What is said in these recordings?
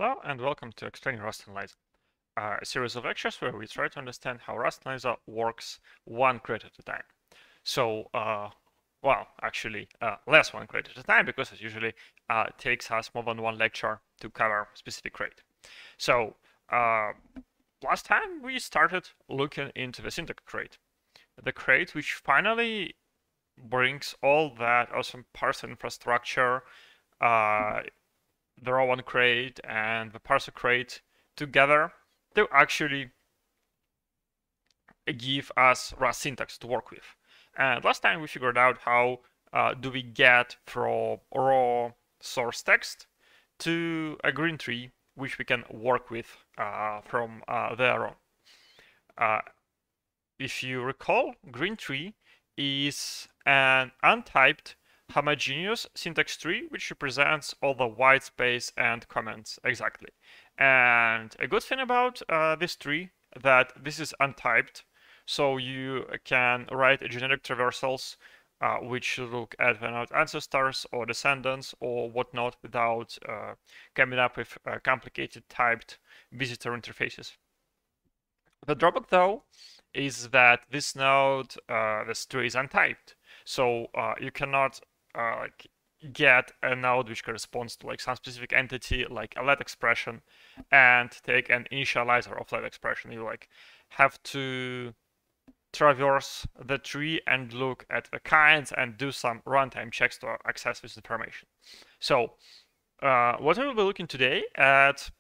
Hello and welcome to Explaining Ungrammar, a series of lectures where we try to understand how Ungrammar works one crate at a time. So, less one crate at a time because it usually takes us more than one lecture to cover a specific crate. So, last time we started looking into the syntax crate, the crate which finally brings all that awesome parser infrastructure, the raw one crate and the parser crate together to actually give us Rust syntax to work with. And last time we figured out how do we get from raw source text to a green tree which we can work with from there on. If you recall, green tree is an untyped homogeneous syntax tree which represents all the white space and comments exactly. And a good thing about this tree that this is untyped, so you can write a generic traversals which look at the node ancestors or descendants or whatnot without coming up with complicated typed visitor interfaces. The drawback though is that this node, this tree is untyped, so you cannot get a node which corresponds to some specific entity like a let expression and take an initializer of that expression. You have to traverse the tree and look at the kinds and do some runtime checks to access this information. So what we will be looking today at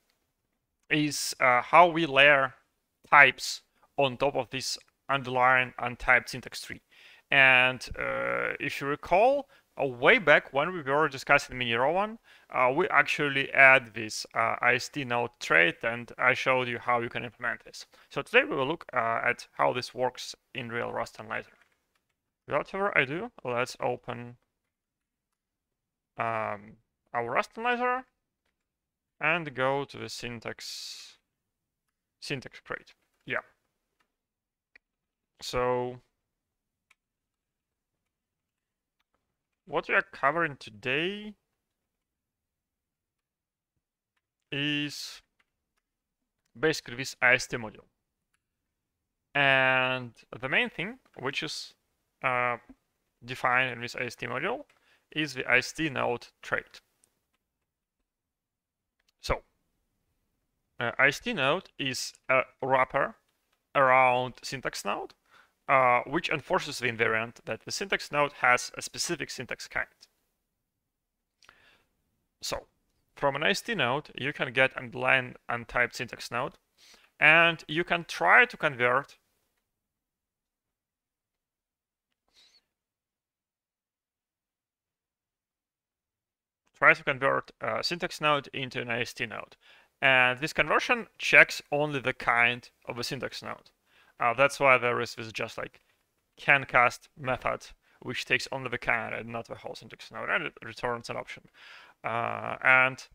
is how we layer types on top of this underlying untyped syntax tree. And if you recall, way back when we were discussing mini-rowan, we actually add this AST node trait, and I showed you how you can implement this. So today we will look at how this works in real Rust Analyzer. Without further ado, let's open our Rust Analyzer and go to the syntax crate. Yeah. So what we are covering today is basically this AST module. And the main thing which is defined in this AST module is the AST node trait. So AST node is a wrapper around syntax node which enforces the invariant that the syntax node has a specific syntax kind. So from an AST node, you can get underlying untyped syntax node, and you can try to convert a syntax node into an AST node. And this conversion checks only the kind of a syntax node. That's why there is this just canCast method, which takes only the kind and not the whole syntax node, and it returns an option. And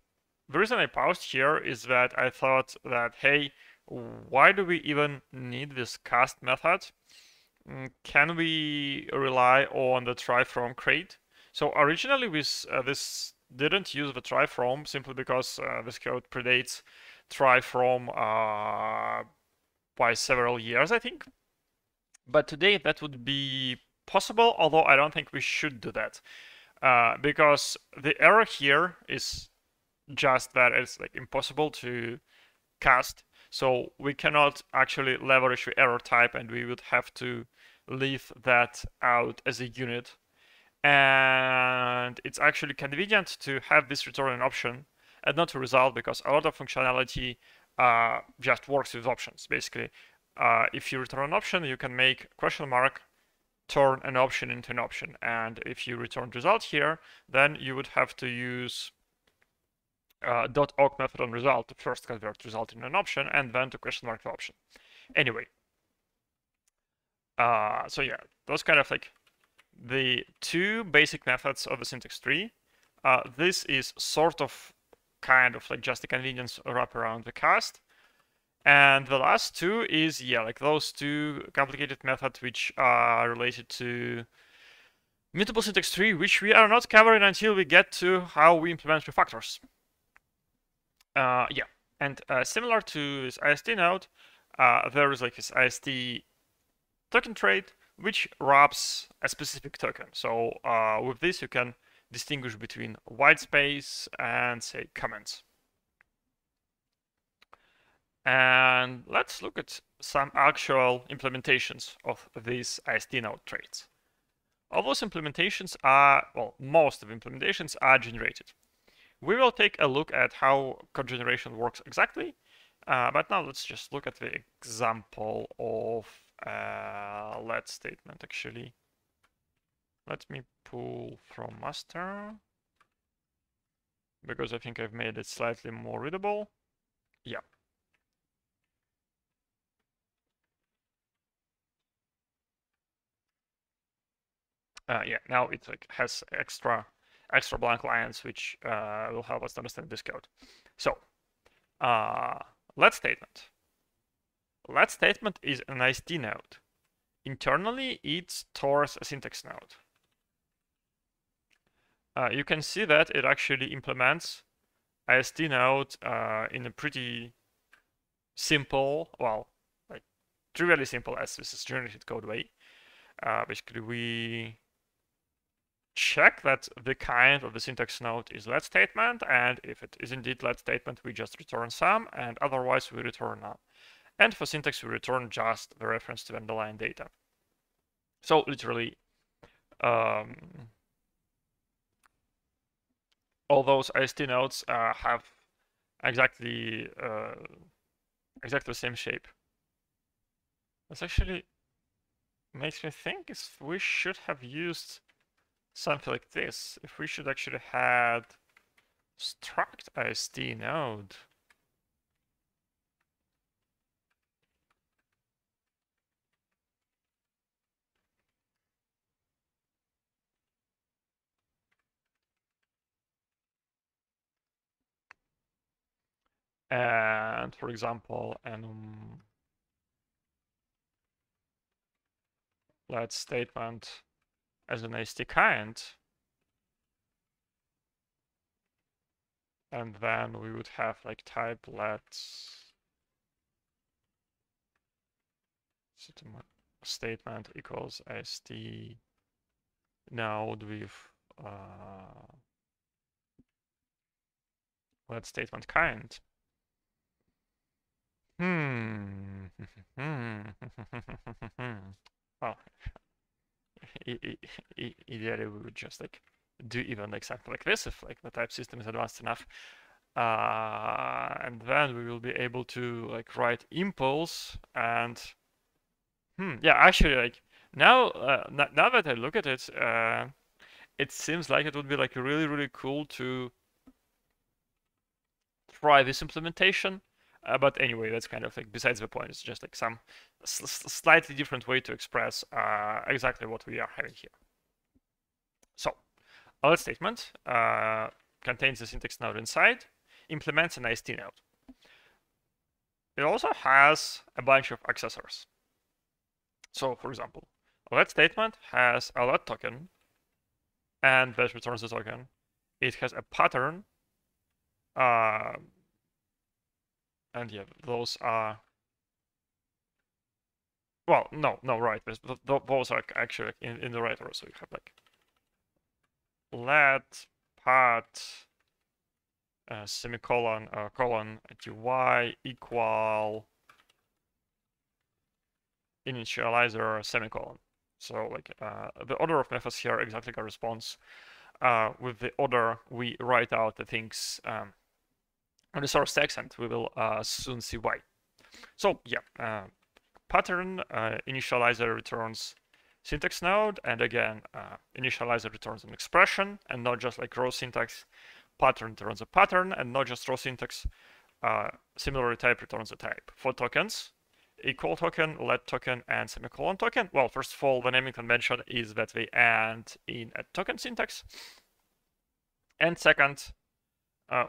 the reason I paused here is that I thought that, hey, why do we even need this cast method? Can we rely on the try from crate? So originally this didn't use the try from simply because this code predates try from by several years, I think. But today that would be possible, although I don't think we should do that. Because the error here is just that it's impossible to cast. So we cannot actually leverage the error type, and we would have to leave that out as a unit. And it's actually convenient to have this return an option and not a result, because a lot of functionality just works with options. Basically, if you return an option, you can make question mark turn an option into an option. And if you return result here, then you would have to use .awk method on result to first convert result into an option and then to question mark the option. Anyway, so yeah, those kind of the two basic methods of the syntax tree. This is sort of kind of just a convenience wrap around the cast. And the last two is, yeah, those two complicated methods which are related to mutable syntax tree, which we are not covering until we get to how we implement refactors. Yeah, and similar to this AST node, there is like this AST token trait which wraps a specific token. So with this you can distinguish between white space and say comments. And let's look at some actual implementations of these AST node traits. All those implementations are, well, most of the implementations are generated. We will take a look at how code generation works exactly, but now let's just look at the example of let statement actually. Let me pull from master, because I think I've made it slightly more readable. Yeah. Yeah, now it like has extra blank lines, which will help us understand this code. So, let statement. Let statement is an AST node. Internally, it stores a syntax node. You can see that it actually implements AST node in a pretty simple, well, like trivially simple as this is generated code way. Basically, we check that the kind of the syntax node is let statement, and if it is indeed let statement, we just return some, and otherwise we return none. And for syntax, we return just the reference to the underlying data. So literally, all those AST nodes have exactly the same shape. This actually makes me think if we should have used something like this. If we should actually had struct AST node. And for example, let statement as an AST kind, and then we would have like type let statement equals AST node with let statement kind. Well, ideally we would just like do even like something like this if like the type system is advanced enough, and then we will be able to like write impulse and yeah, actually like now now that I look at it, it seems like it would be like really cool to try this implementation. But anyway, that's kind of like besides the point. It's just like some slightly different way to express exactly what we are having here. So, a let statement contains the syntax node inside, implements an AST node. It also has a bunch of accessors. So, for example, a let statement has a let token, and that returns the token. It has a pattern, and yeah, those are, well, no, right, those are actually in the right order. So you have like let part semicolon colon dy equal initializer semicolon. So like the order of methods here exactly corresponds with the order we write out the things on the source text, and we will soon see why. So yeah, pattern initializer returns syntax node, and again initializer returns an expression and not just like raw syntax. Pattern returns a pattern and not just raw syntax. Similarly, type returns a type. For tokens, equal token, let token, and semicolon token. Well, first of all, the naming convention is that they end in a token syntax. And second,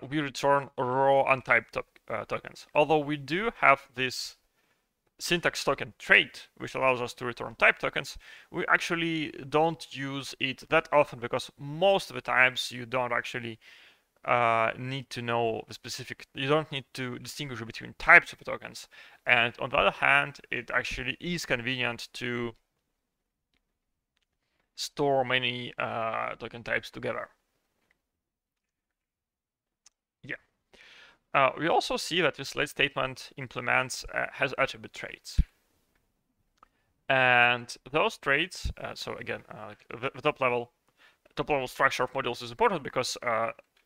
we return raw untyped tokens. Although we do have this syntax token trait, which allows us to return type tokens, we actually don't use it that often because most of the times you don't actually need to know the specific, you don't need to distinguish between types of tokens. And on the other hand, it actually is convenient to store many token types together. Yeah. We also see that this late statement implements has attribute traits. And those traits, so again, the top level structure of modules is important because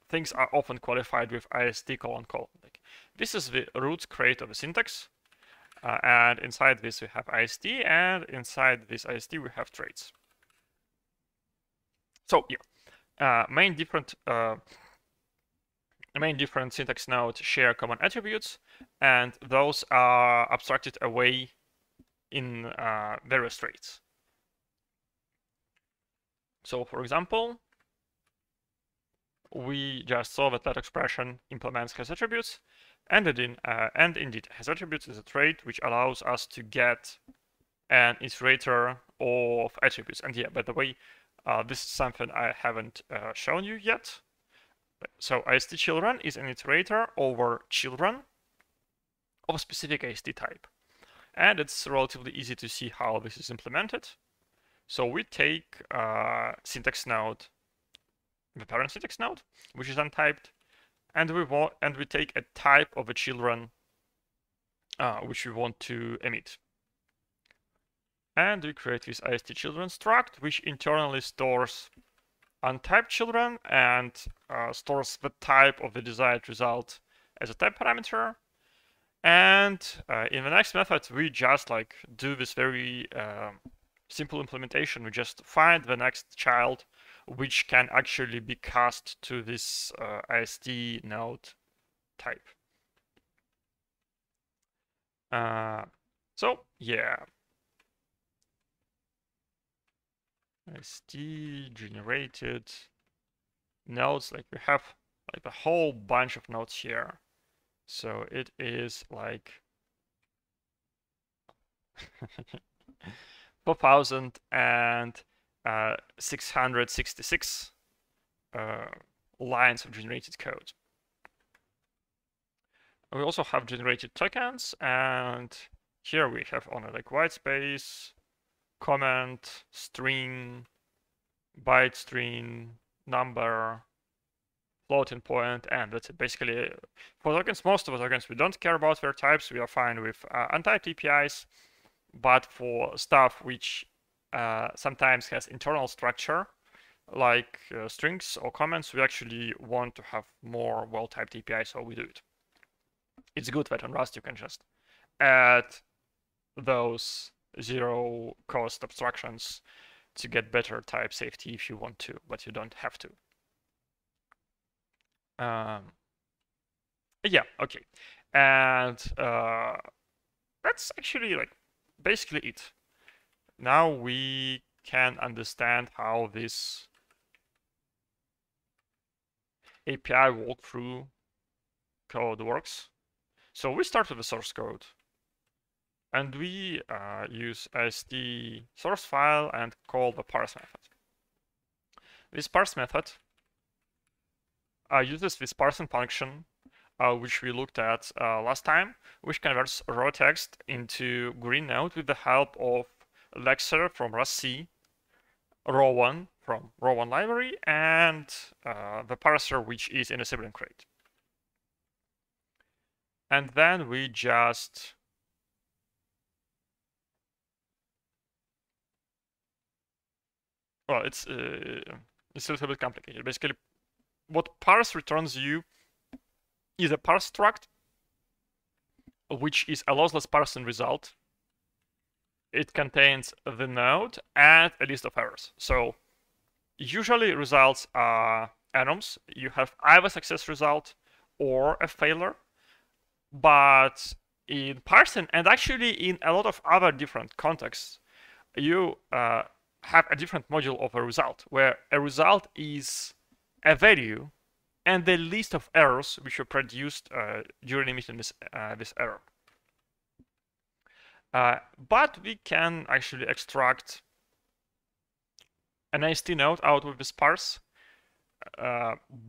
things are often qualified with AST : Like, this is the root crate of the syntax, and inside this we have AST, and inside this AST we have traits. So yeah, main different syntax nodes share common attributes, and those are abstracted away in various traits. So for example, we just saw that expression implements has attributes, and indeed has attributes is a trait which allows us to get an iterator of attributes. And yeah, by the way, this is something I haven't shown you yet. So AST children is an iterator over children of a specific AST type. And it's relatively easy to see how this is implemented. So we take syntax node, the parent syntax node, which is untyped, and we take a type of a children which we want to emit. And we create this AST children struct, which internally stores untyped children and stores the type of the desired result as a type parameter. And in the next method, we just like do this very simple implementation. We just find the next child which can actually be cast to this AST node type. So yeah, AST generated nodes, like we have like a whole bunch of nodes here. So it is like 4,666 lines of generated code. We also have generated tokens, and here we have only like white space, comment, string, byte string, number, floating point, and that's it. Basically, for tokens, most of the tokens, we don't care about their types. We are fine with untyped APIs, but for stuff which sometimes has internal structure, like strings or comments, we actually want to have more well-typed APIs, so we do it. It's good that on Rust you can just add those zero-cost abstractions to get better type safety if you want to, but you don't have to. Yeah, okay. And that's actually like basically it. Now we can understand how this API walkthrough code works. So we start with the source code, and we use AST source file and call the parse method. This parse method uses this parsing function, which we looked at last time, which converts raw text into green node with the help of Lexer from Rust-C, raw1 from raw1 library, and the parser, which is in a sibling crate. And then we just well, it's a little bit complicated. Basically, what parse returns you is a parse struct, which is a lossless parsing result. It contains the node and a list of errors. So usually results are enums. You have either a success result or a failure. But in parsing, and actually in a lot of other different contexts, you have a different module of a result, where a result is a value and the list of errors which were produced during emitting this error. But we can actually extract an AST node out of this parse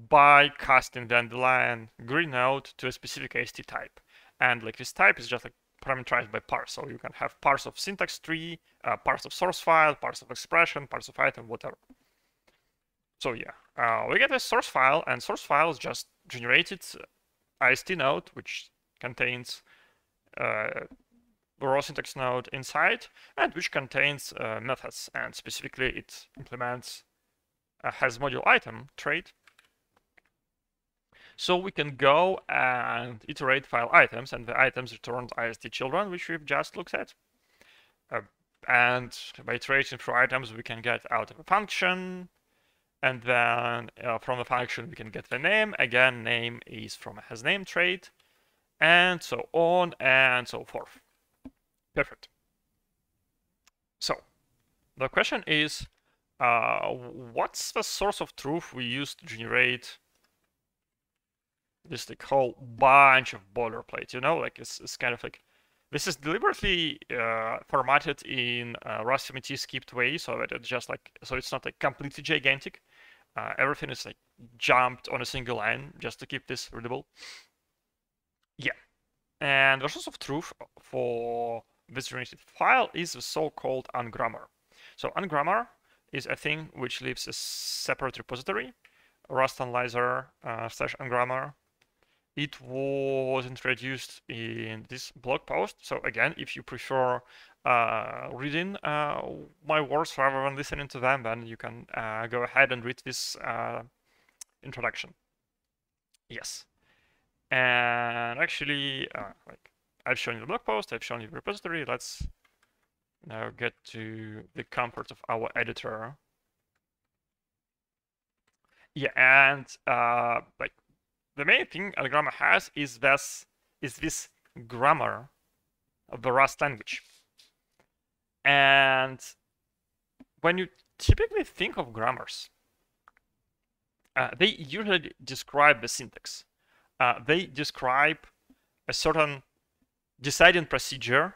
by casting the underlying green node to a specific AST type. And like this type is just like parameterized by parse. So you can have parse of syntax tree, parse of source file, parse of expression, parse of item, whatever. So yeah, we get a source file, and source file is just generated AST node, which contains raw syntax node inside, and which contains methods, and specifically it implements a has module item trait. So we can go and iterate file items, and the items returned AST children, which we've just looked at. And by iterating through items, we can get out of a function, and then from the function we can get the name. Again, name is from a hasName trait, and so on and so forth. Perfect. So the question is, what's the source of truth we use to generate this like whole bunch of boilerplate? You know, like it's kind of like this is deliberately formatted in Rust MT skipped way, so that it's just like it's not like completely gigantic. Everything is like jumped on a single line just to keep this readable. Yeah, and the source of truth for this generated file is the so-called ungrammar. So ungrammar is a thing which leaves a separate repository, Rust Analyzer /ungrammar. It was introduced in this blog post. So again, if you prefer reading my words rather than listening to them, then you can go ahead and read this introduction. Yes. And actually, like I've shown you the blog post, I've shown you the repository. Let's now get to the comfort of our editor. Yeah, and like the main thing Ungrammar has is this grammar of the Rust language. And when you typically think of grammars, they usually describe the syntax. They describe a certain deciding procedure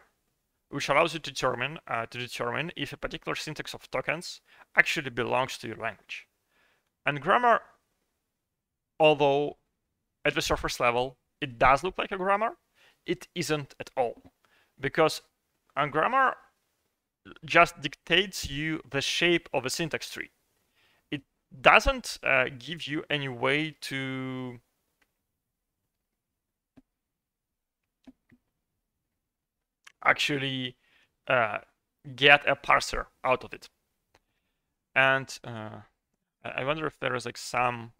which allows you to determine if a particular syntax of tokens actually belongs to your language. And grammar, although at the surface level it does look like a grammar, it isn't at all, because Ungrammar just dictates you the shape of a syntax tree. It doesn't give you any way to actually get a parser out of it. And I wonder if there is like some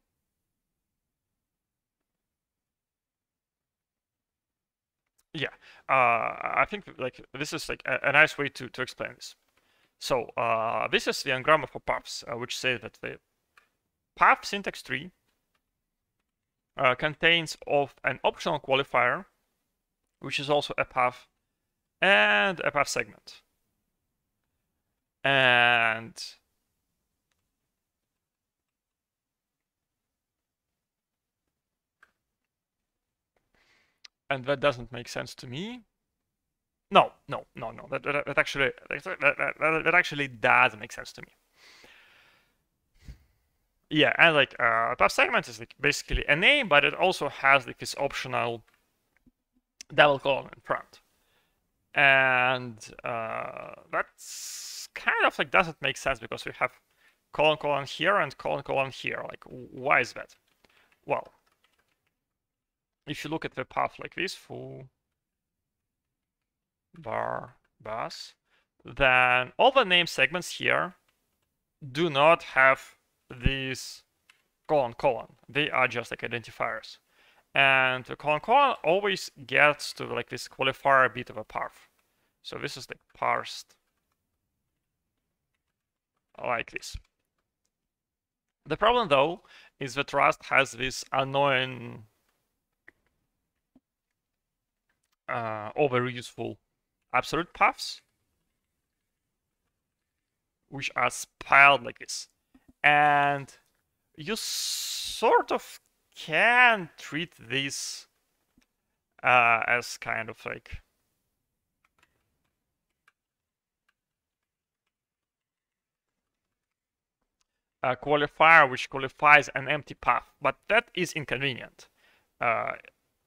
I think like this is like a nice way to explain this. So this is the ungrammar for paths, which say that the path syntax tree contains of an optional qualifier, which is also a path, and a path segment. And that doesn't make sense to me. No. That actually does make sense to me. Yeah, and like path segment is like basically a name, but it also has like this optional double colon in front. And that's kind of like doesn't make sense because we have colon here and colon here. Like, why is that? Well, if you look at the path like this, foo bar bus, then all the name segments here do not have these colon. They are just like identifiers. And the colon always gets to like this qualifier bit of a path. So this is like parsed like this. The problem though is that Rust has this annoying over useful absolute paths, which are spelled like this. And you sort of can treat this as kind of like qualifier which qualifies an empty path, but that is inconvenient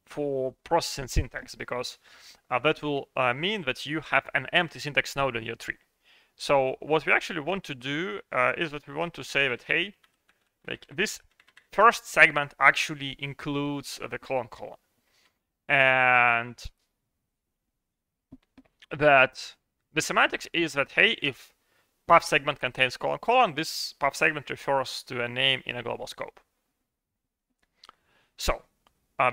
for processing syntax, because that will mean that you have an empty syntax node in your tree. So what we actually want to do is that we want to say that, hey, like this first segment actually includes the colon, and that the semantics is that, hey, if path segment contains colon, this path segment refers to a name in a global scope. So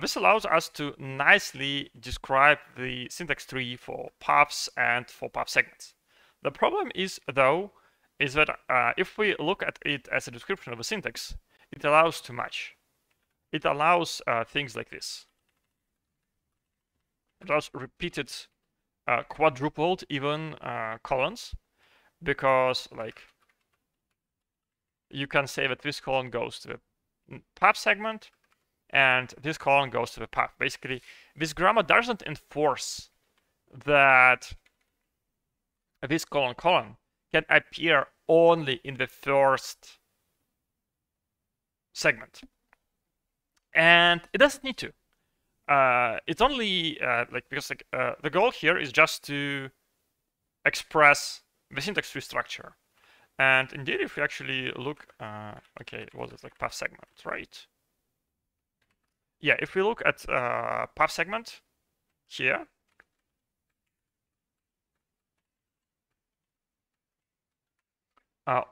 this allows us to nicely describe the syntax tree for paths and for path segments. The problem is, though, is that if we look at it as a description of a syntax, it allows too much. It allows things like this. It allows repeated, quadrupled even colons, because like you can say that this colon goes to the path segment and this colon goes to the path. Basically, this grammar doesn't enforce that this colon can appear only in the first segment, and it doesn't need to. It's only because the goal here is just to express the syntax tree structure. And indeed, if we actually look, okay, was it like path segment, right? Yeah, if we look at path segment here,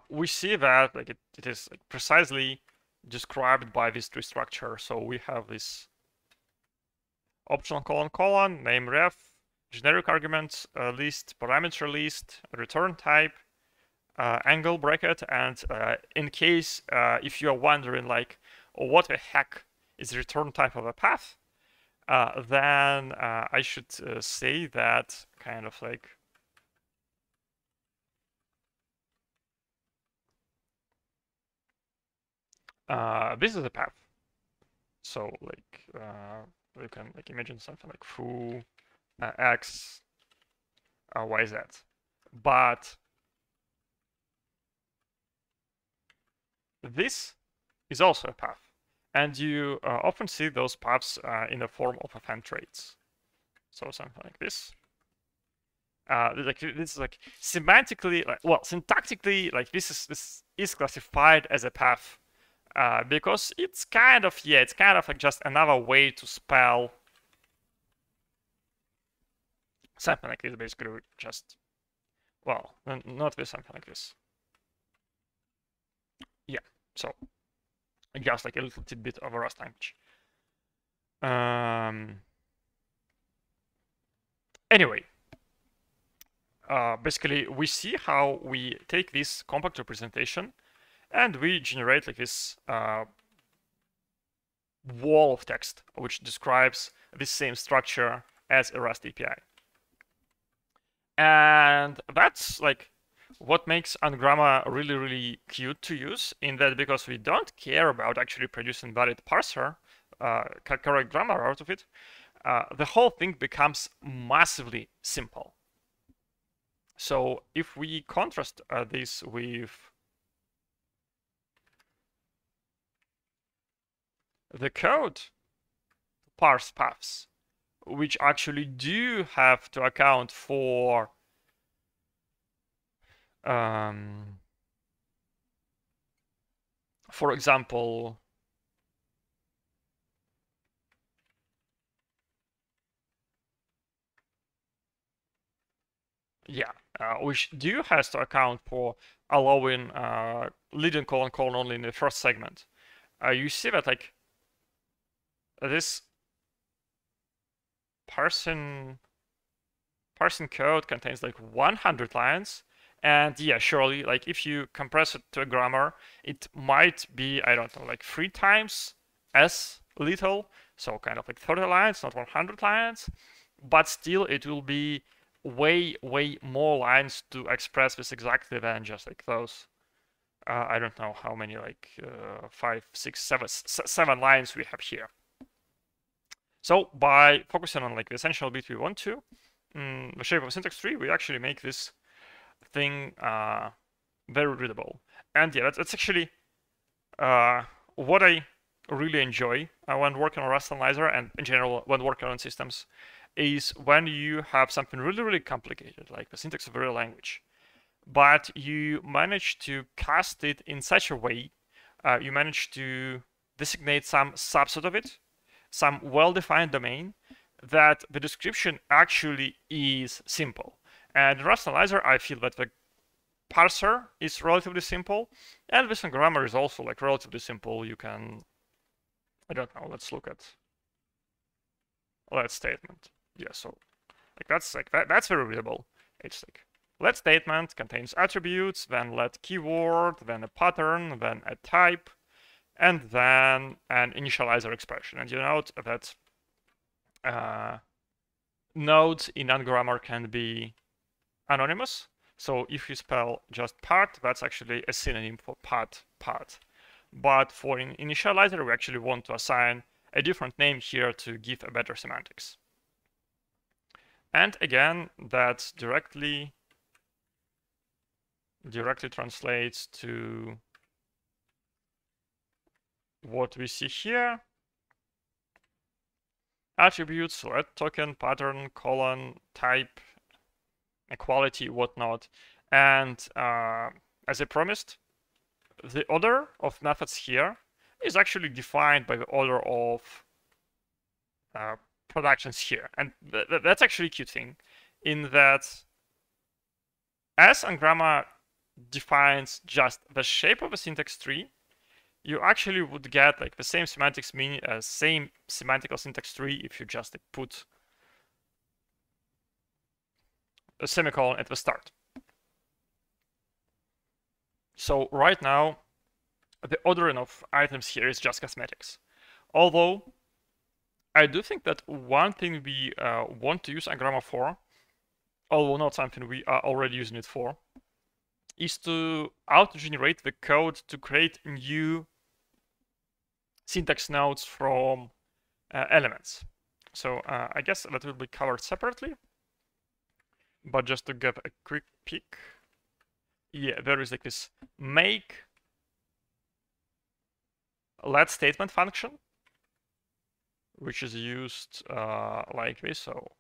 we see that like it is like precisely described by this tree structure. So we have this optional colon, name ref, generic arguments list, parameter list, return type, angle bracket, and in case if you are wondering like, oh, what the heck is the return type of a path, then I should say that kind of like this is a path. So like you can like imagine something like foo x yz, but this is also a path, and you often see those paths in the form of event traits. So something like this. Like this is like semantically, like, well, syntactically, like this is classified as a path because it's kind of like just another way to spell something like this. Basically, just, well, not with something like this. Yeah, so just like a little tidbit of a Rust language. Anyway, basically we see how we take this compact representation and we generate like this wall of text which describes the same structure as a Rust API. And that's like what makes Ungrammar really, really cute to use, in that because we don't care about actually producing valid parser, correct grammar out of it, the whole thing becomes massively simple. So if we contrast this with the code to parse paths, which actually do have to account for for example, which do has to account for allowing leading colon only in the first segment. You see that like this parsing code contains like 100 lines, and yeah, surely like if you compress it to a grammar, it might be, I don't know, like 3 times as little, so kind of like 30 lines, not 100 lines, but still it will be way more lines to express this exactly than just like those I don't know how many, like 5, 6, 7 lines we have here. So by focusing on like the essential bit we want to, the shape of a syntax tree, we actually make this thing very readable. And yeah, that's actually what I really enjoy when working on Rust Analyzer and in general when working on systems is when you have something really, really complicated, like the syntax of a real language, but you manage to cast it in such a way, you manage to designate some subset of it, some well-defined domain, that the description actually is simple. And in Rust Analyzer, I feel that the parser is relatively simple, and this grammar is also like relatively simple. You can, I don't know, let's look at let statement. Yeah, so that's very readable. It's like let statement contains attributes, then let keyword, then a pattern, then a type, and then an initializer expression. And you note that nodes in Ungrammar can be anonymous. So if you spell just part, that's actually a synonym for part. But for an initializer, we actually want to assign a different name here to give a better semantics. And again, that directly translates to what we see here. Attributes, let token, pattern, colon, type, equality, whatnot. And as I promised, the order of methods here is actually defined by the order of productions here. And that's actually a cute thing, in that as Ungrammar defines just the shape of a syntax tree, you actually would get like the same semantics meaning as same semantical syntax tree if you just put a semicolon at the start. So right now, the ordering of items here is just cosmetics. Although I do think that one thing we want to use Ungrammar for, although not something we are already using it for, is to auto-generate the code to create new syntax nodes from elements. So I guess that will be covered separately. But just to give a quick peek, yeah, there is like this make let statement function, which is used like this. So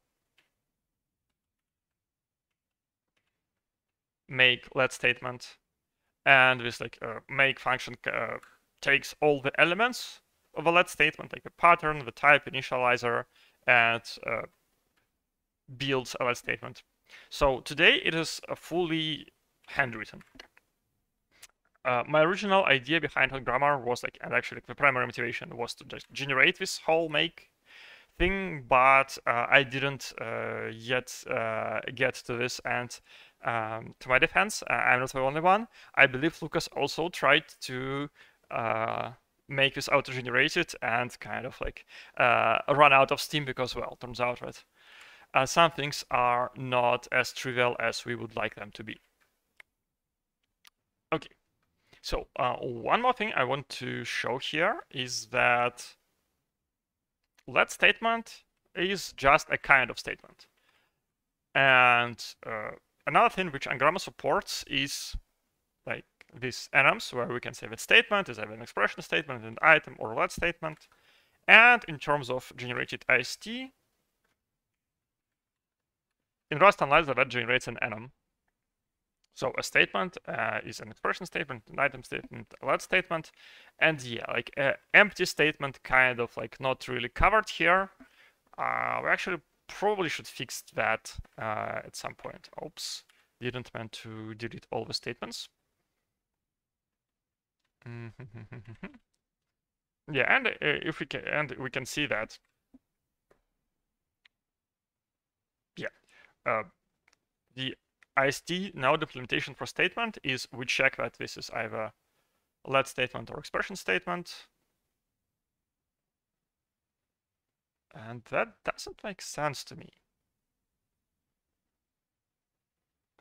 make let statement, and this like make function takes all the elements of a let statement, like the pattern, the type, initializer, and builds a let statement. So today it is fully handwritten. My original idea behind Ungrammar was like, and actually the primary motivation was to just generate this whole make thing, but I didn't yet get to this. And to my defense, I'm not the only one. I believe Lucas also tried to make this auto-generated and kind of like run out of steam because, well, turns out that some things are not as trivial as we would like them to be. Okay, so one more thing I want to show here is that let statement is just a kind of statement. And another thing which Ungrammar supports is like these enums, where we can say that statement is either an expression statement, an item, or a let statement. And in terms of generated AST, in Rust Analyzer, that generates an enum. So a statement is an expression statement, an item statement, a let statement, and yeah, like empty statement kind of like not really covered here. We actually probably should fix that at some point. Oops, didn't mean to delete all the statements. Yeah, and if we can, and we can see that. Yeah, the AST node implementation for statement is we check that this is either let statement or expression statement. And that doesn't make sense to me.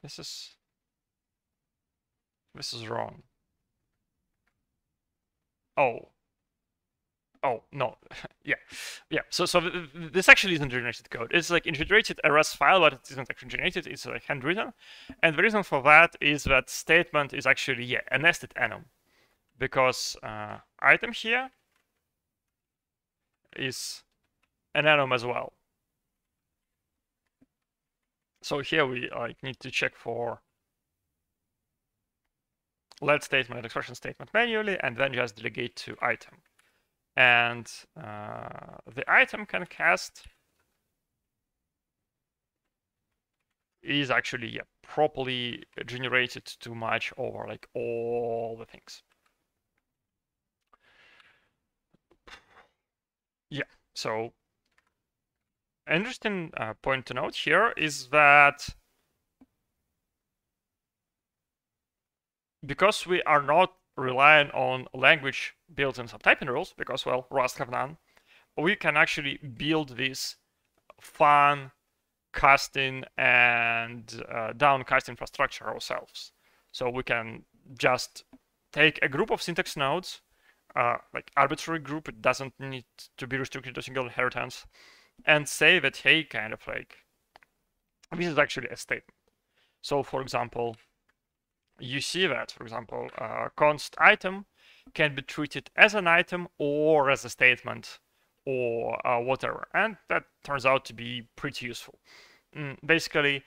This is wrong. Oh, no. Yeah. So this actually isn't generated code. It's like generated a Rust file, but it isn't actually generated. It's like handwritten. And the reason for that is that statement is actually, a nested enum. because item here is an enum as well. So here we need to check for let statement and expression statement manually, and then just delegate to item. And the item can cast is actually properly generated to match over like all the things. Yeah, so an interesting point to note here is that because we are not relying on language built-in subtyping rules, because, well, Rust have none, we can actually build this fun casting and downcast infrastructure ourselves. So we can just take a group of syntax nodes, like arbitrary group, it doesn't need to be restricted to single inheritance, and say that, hey, kind of like, this is actually a statement. So for example, you see that, for example, const item can be treated as an item or as a statement or whatever. And that turns out to be pretty useful. Basically,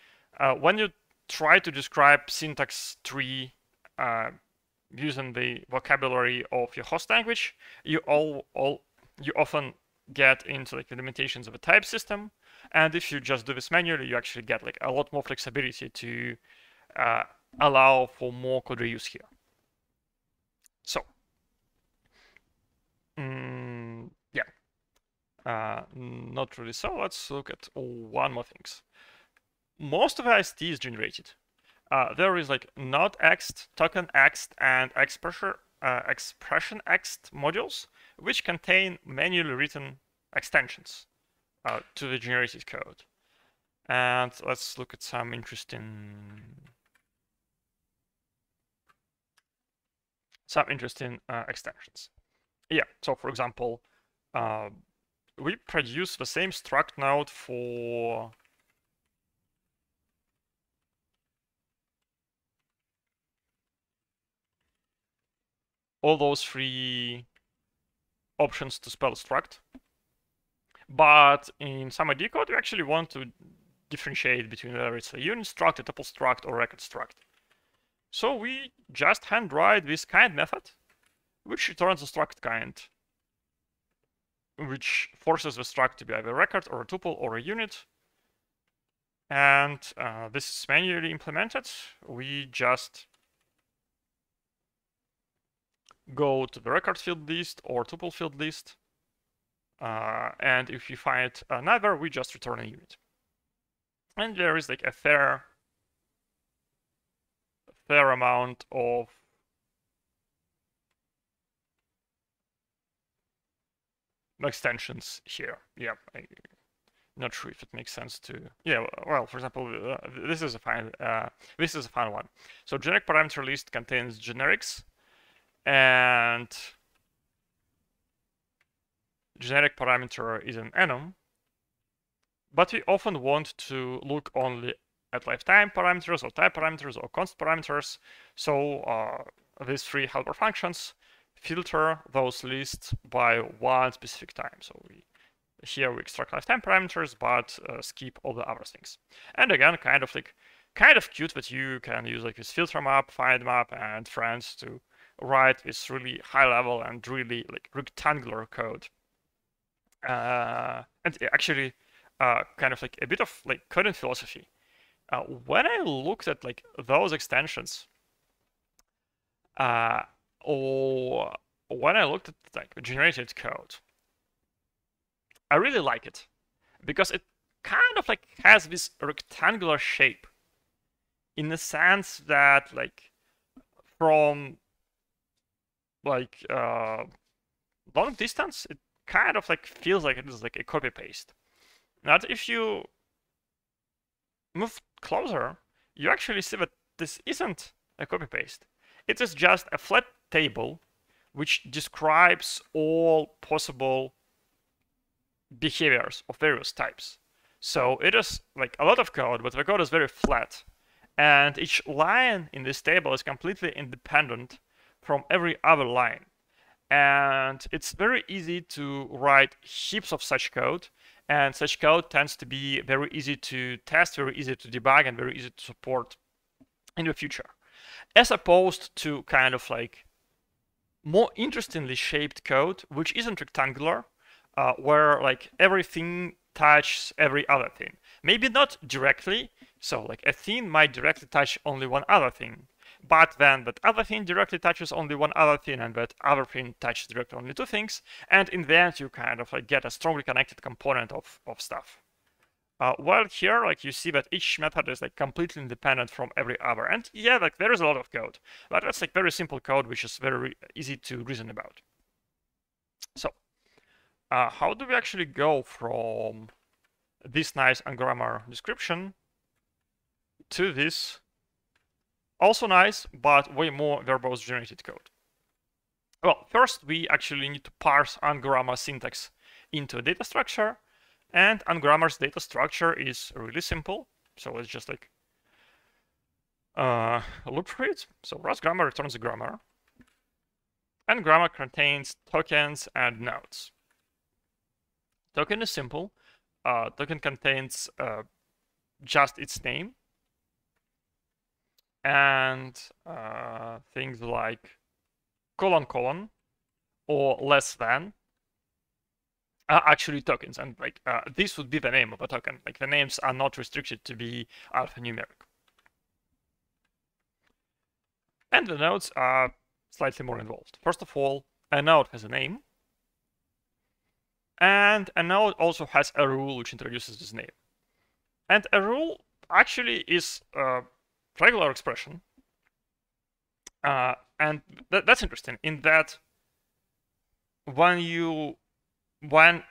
when you try to describe syntax tree using the vocabulary of your host language, you often get into like the limitations of a type system. And if you just do this manually, you actually get like a lot more flexibility to allow for more code reuse here. So, not really. So let's look at one more things. Most of AST is generated. There is like not ext, token ext, and expression ext modules, which contain manually written extensions to the generated code. And let's look at some interesting extensions. Yeah, so for example, we produce the same struct node for all those three options to spell struct. But in some ID code, we actually want to differentiate between whether it's a unit struct, a tuple struct, or record struct. So we just handwrite this kind method, which returns a struct kind, which forces the struct to be either a record or a tuple or a unit. And this is manually implemented. We just go to the record field list or tuple field list. And if you find neither, we just return a unit. And there is like a fair amount of extensions here. Yeah, I'm not sure if it makes sense to. Yeah, well, for example, this is a fine one. So generic parameter list contains generics, and generic parameter is an enum. But we often want to look only at lifetime parameters or type parameters or const parameters. So these three helper functions filter those lists by one specific time. So here we extract lifetime parameters, but skip all the other things. And again, kind of cute that you can use like this filter map, find map, and friends to write this really high level and really like rectangular code. And actually, kind of like a bit of like coding philosophy. When I looked at like those extensions, or when I looked at like generated code, I really like it because it kind of like has this rectangular shape in the sense that like from like long distance, it kind of like feels like it is like a copy paste. Now, if you move closer, you actually see that this isn't a copy paste. It is just a flat table which describes all possible behaviors of various types. So it is like a lot of code, but the code is very flat. And each line in this table is completely independent from every other line. And it's very easy to write heaps of such code. And such code tends to be very easy to test, very easy to debug, and very easy to support in the future. As opposed to kind of like more interestingly shaped code, which isn't rectangular, where like everything touches every other thing. Maybe not directly, so like a thing might directly touch only one other thing, but then that other thing directly touches only one other thing, and that other thing touches directly only two things, and in the end you kind of like get a strongly connected component of stuff. While here, like you see that each method is like completely independent from every other, and yeah, like there is a lot of code, but that's like very simple code which is very easy to reason about. So, how do we actually go from this nice Ungrammar description to this also nice but way more verbose generated code? Well, first we actually need to parse Ungrammar syntax into a data structure. And Ungrammar's data structure is really simple. So let's just like look for it. So Rust grammar returns a grammar. And grammar contains tokens and nodes. Token is simple. Token contains just its name. And things like colon, or less than, actually tokens, and like this would be the name of a token. Like the names are not restricted to be alphanumeric. And the nodes are slightly more involved. First of all, a node has a name, and a node also has a rule which introduces this name. And a rule actually is a regular expression, and that's interesting in that when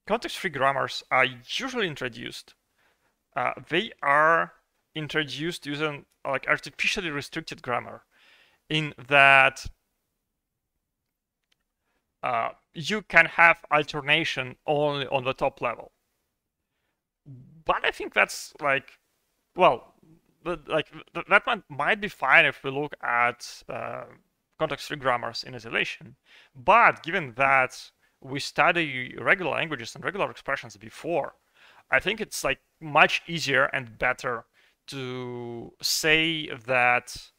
context-free grammars are usually introduced, they are introduced using like artificially restricted grammar, in that you can have alternation only on the top level. But I think that's like, well, that one might be fine if we look at context-free grammars in isolation. But given that we study regular languages and regular expressions before, I think it's like much easier and better to say that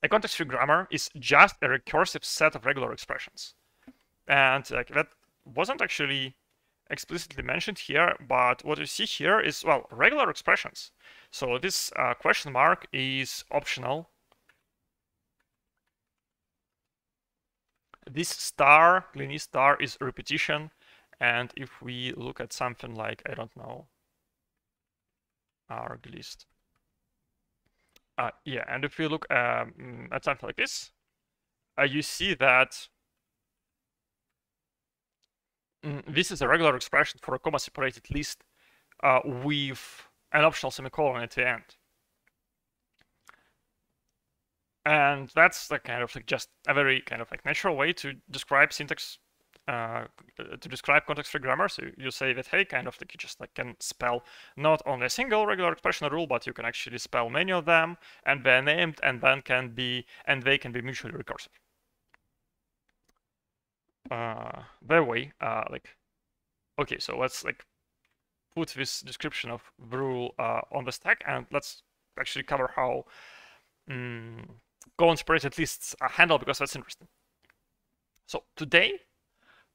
a context-free grammar is just a recursive set of regular expressions. And like that wasn't actually explicitly mentioned here, but what you see here is, well, regular expressions. So this question mark is optional. This star, Glini star, is repetition. And if we look at something like, I don't know, arglist. Yeah, and if we look at something like this, you see that this is a regular expression for a comma-separated list with an optional semicolon at the end. And that's the kind of like just a very kind of like natural way to describe syntax, to describe context-free grammar. So you say that, hey, kind of like you just like can spell not only a single regular expression rule, but you can actually spell many of them, and they're named, and then they can be mutually recursive. That way, like, okay, so let's like put this description of the rule on the stack, and let's actually cover how colon-separated lists are handled, because that's interesting. So today,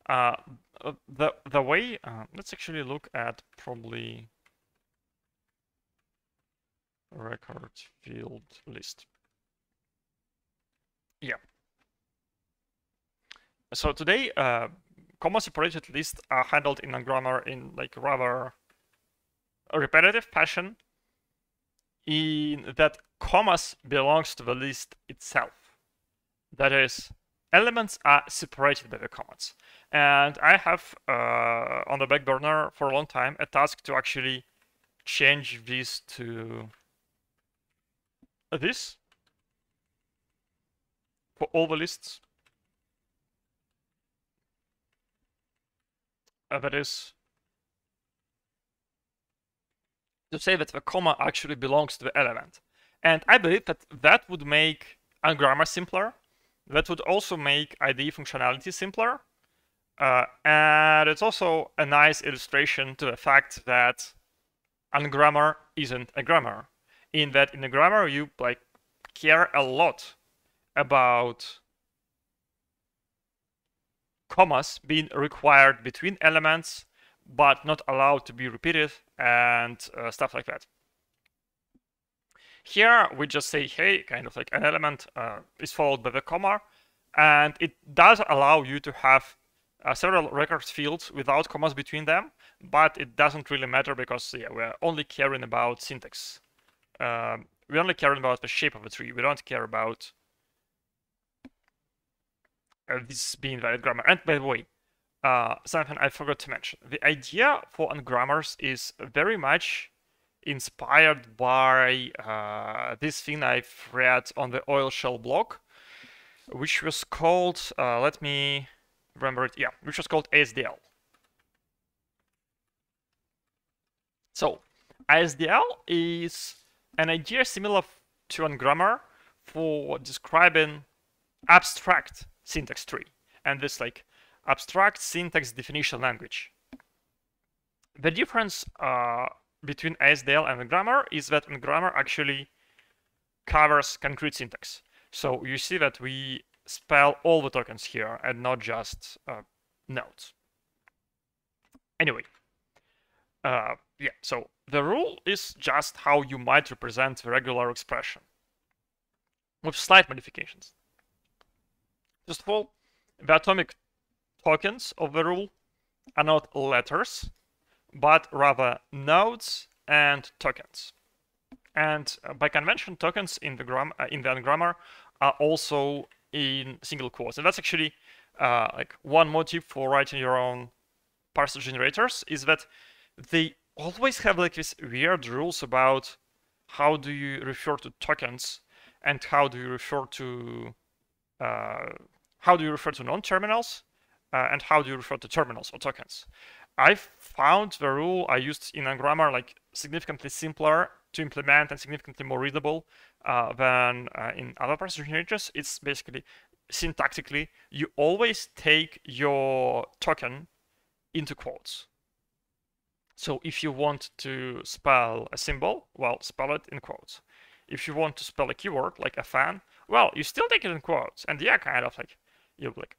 the way, let's actually look at probably record field list. Yeah. So today, comma-separated lists are handled in Ungrammar in like rather a repetitive fashion, in that commas belongs to the list itself. That is, elements are separated by the commas. And I have on the back burner for a long time a task to actually change this to this for all the lists. That is to say that the comma actually belongs to the element. And I believe that that would make Ungrammar simpler. That would also make IDE functionality simpler. And it's also a nice illustration to the fact that Ungrammar isn't a grammar. In that, in a grammar, you like care a lot about commas being required between elements, but not allowed to be repeated, and stuff like that. Here we just say, hey, kind of like an element is followed by the comma, and it does allow you to have several records fields without commas between them, but it doesn't really matter because we're only caring about syntax. We're only caring about the shape of the tree. We don't care about this being valid grammar. And by the way, something I forgot to mention. The idea for ungrammars is very much inspired by this thing I've read on the oil shell blog, which was called, let me remember it, yeah, which was called ASDL. So, ASDL is an idea similar to Ungrammar for describing abstract syntax tree and this like abstract syntax definition language. The difference between ASDL and Ungrammar is that Ungrammar actually covers concrete syntax. So you see that we spell all the tokens here and not just nodes. Anyway, yeah, so the rule is just how you might represent the regular expression with slight modifications. First of all, the atomic tokens of the rule are not letters, but rather nodes and tokens. And by convention, tokens in the Ungrammar are also in single quotes. And that's actually like one motive for writing your own parser generators, is that they always have like these weird rules about how do you refer to tokens and how do you refer to non-terminals and how do you refer to terminals or tokens. I found the rule I used in Ungrammar like significantly simpler to implement and significantly more readable than in other parser generators. It's basically syntactically, you always take your token into quotes. So if you want to spell a symbol, well, spell it in quotes. If you want to spell a keyword like a fan, well, you still take it in quotes. And yeah, kind of like you like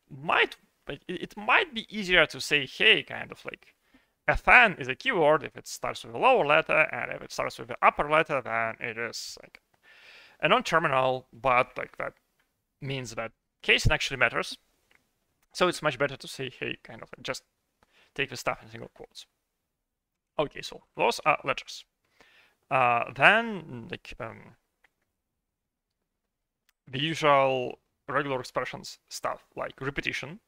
it might be easier to say, hey, kind of like a fan is a keyword if it starts with a lower letter, and if it starts with the upper letter, then it is like a non-terminal, but like that means that casing actually matters. So it's much better to say, hey, kind of like just take the stuff in single quotes. Okay, so those are letters. Then like the usual regular expressions stuff like repetition.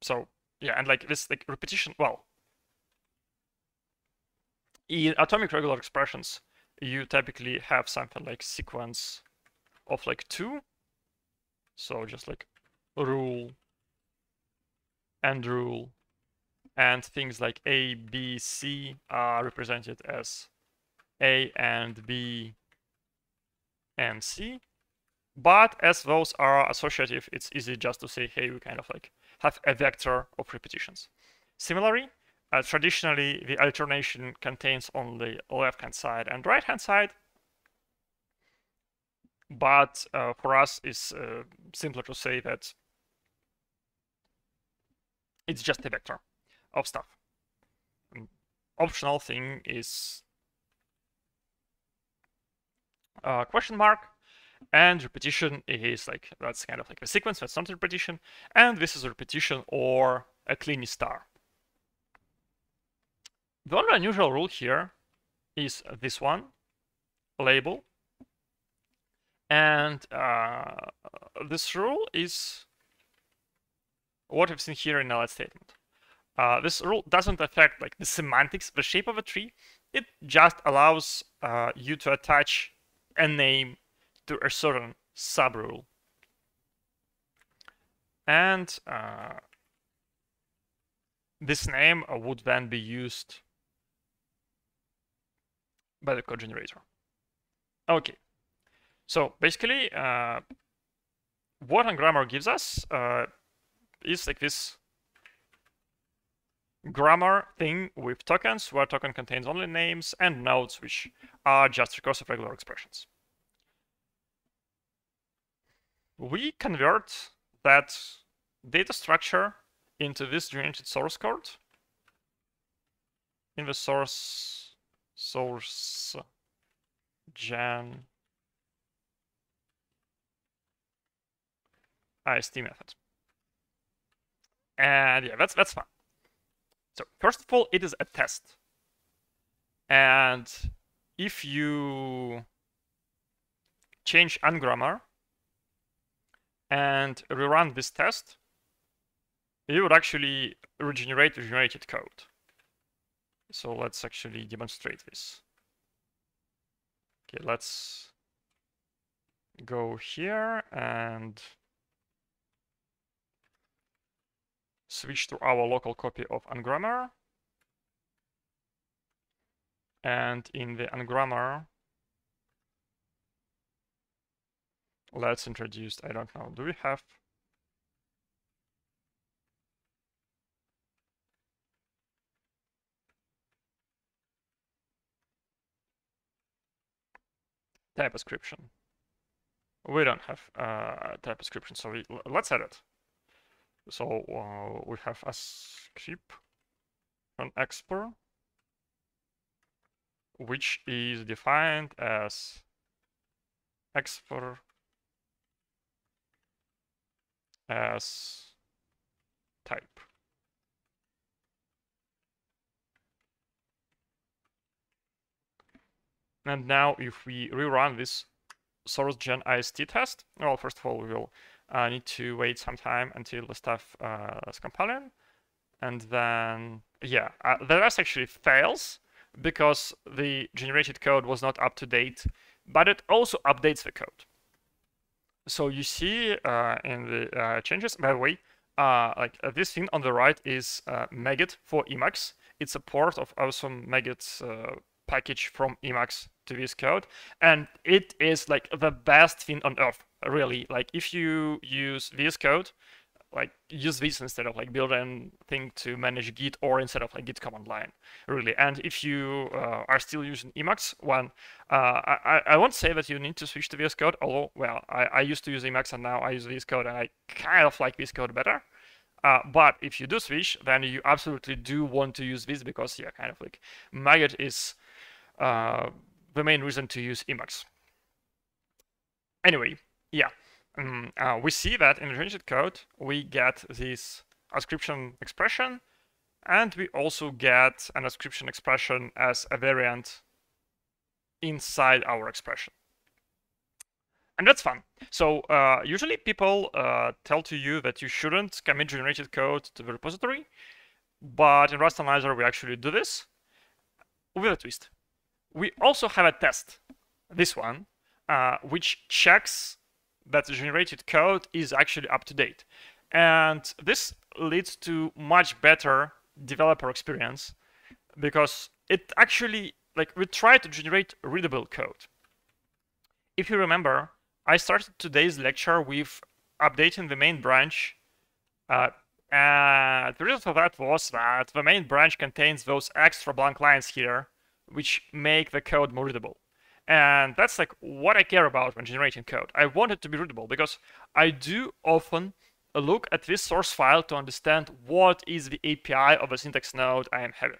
So yeah, and like this like repetition, well, in atomic regular expressions, you typically have something like sequence of like 2. So just like rule and rule, and things like A, B, C are represented as A and B and C. But as those are associative, it's easy just to say, hey, we kind of like have a vector of repetitions. Similarly, traditionally, the alternation contains only left-hand side and right-hand side. But for us, it's simpler to say that it's just a vector of stuff. Optional thing is question mark, and repetition is like, that's kind of like a sequence, that's not a repetition, and this is a repetition or a clean star. The only unusual rule here is this one, label, and this rule is what we've seen here in the last statement. This rule doesn't affect like the semantics, the shape of a tree. It just allows you to attach a name to a certain subrule. And this name would then be used by the code generator. Okay, So basically, what Ungrammar gives us is like this grammar thing with tokens, where token contains only names, and nodes, which are just recursive regular expressions. We convert that data structure into this generated source code in the source gen AST method. And yeah, that's fine. So first of all, it is a test. And if you change Ungrammar and rerun this test, you would actually regenerate the generated code. So let's actually demonstrate this. Okay, let's go here and switch to our local copy of Ungrammar. And in the Ungrammar, let's introduce, I don't know, do we have type description? We don't have type description, so let's add it. So we have a script on export, which is defined as export as type. And now if we rerun this source gen AST test, well, first of all, we will need to wait some time until the stuff is compiling. And then, yeah, the rest actually fails because the generated code was not up to date, but it also updates the code. So you see in the changes, by the way, like this thing on the right is Maggot for Emacs. It's a port of awesome Maggot's package from Emacs to this code, and it is like the best thing on earth, really. Like if you use VS Code, like use this instead of like building thing to manage Git, or instead of like Git command line, really. And if you are still using Emacs, one, I won't say that you need to switch to VS Code, although, well, I used to use Emacs and now I use VS Code, and I kind of like VS Code better. But if you do switch, then you absolutely do want to use this, because yeah, kind of like Maggot is the main reason to use Emacs. Anyway, yeah. We see that in the generated code, we get this ascription expression, and we also get an ascription expression as a variant inside our expression. And that's fun. So usually people tell to you that you shouldn't commit generated code to the repository, but in Rust Analyzer, we actually do this with a twist. We also have a test, this one, which checks that the generated code is actually up to date. And this leads to much better developer experience, because it actually, like, we try to generate readable code. If you remember, I started today's lecture with updating the main branch. And the reason for that was that the main branch contains those extra blank lines here, which make the code more readable. And that's like what I care about when generating code. I want it to be readable, because I do often look at this source file to understand what is the API of a syntax node I am having.